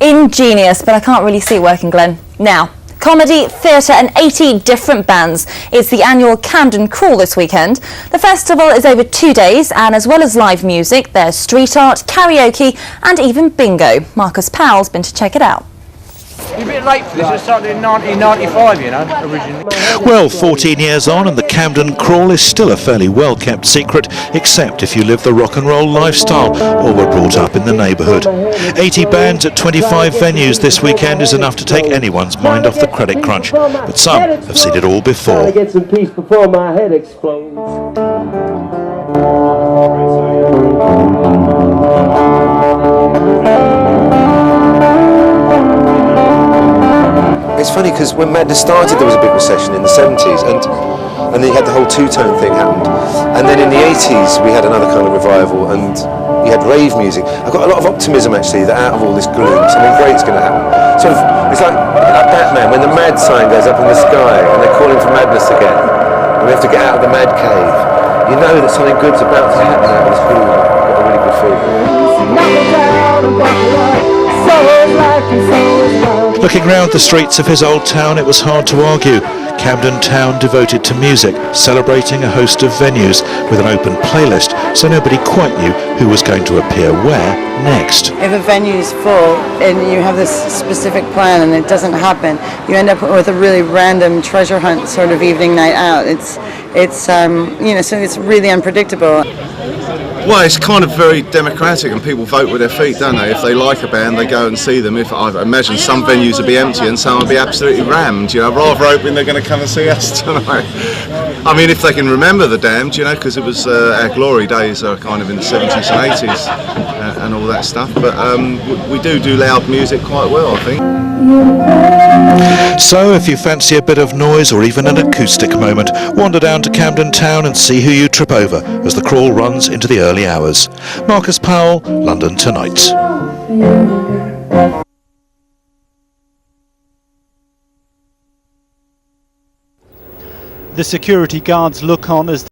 Ingenious, but I can't really see it working, Glenn. Now, comedy, theatre and 80 different bands. It's the annual Camden Crawl this weekend. The festival is over 2 days, and as well as live music, there's street art, karaoke and even bingo. Marcus Powell's been to check it out. You're a bit late for this. It started in 1995, you know, originally. Well, 14 years on and the Camden Crawl is still a fairly well-kept secret, except if you live the rock and roll lifestyle or were brought up in the neighbourhood. 80 bands at 25 venues this weekend is enough to take anyone's mind off the credit crunch, but some have seen it all before. I get some peace before my head explodes. It's funny because when Madness started there was a big recession in the 70s and then you had the whole two-tone thing happened, and then in the 80s we had another kind of revival and you had rave music. I've got a lot of optimism actually that out of all this gloom something great's going to happen. Sort of, it's like Batman when the mad sign goes up in the sky and they're calling for madness again and we have to get out of the mad cave. You know that something good's about to happen out of this gloom. I've got a really good feeling. Looking round the streets of his old town, it was hard to argue. Camden Town devoted to music, celebrating a host of venues with an open playlist, so nobody quite knew who was going to appear where next. If a venue's full and you have this specific plan and it doesn't happen, you end up with a really random treasure hunt sort of evening night out. It's you know, so it's really unpredictable. Well, it's kind of very democratic and people vote with their feet, don't they? If they like a band, they go and see them. If I imagine some venues will be empty and some will be absolutely rammed, you know, rather hoping they're going to come and see us tonight. I mean, if they can remember the Damned, you know, because it was our glory days are kind of in the 70s and 80s and all that stuff. But we do loud music quite well, I think. So if you fancy a bit of noise or even an acoustic moment, wander down to Camden Town and see who you trip over as the crawl runs into the early hours. Marcus Powell, London Tonight. The security guards look on as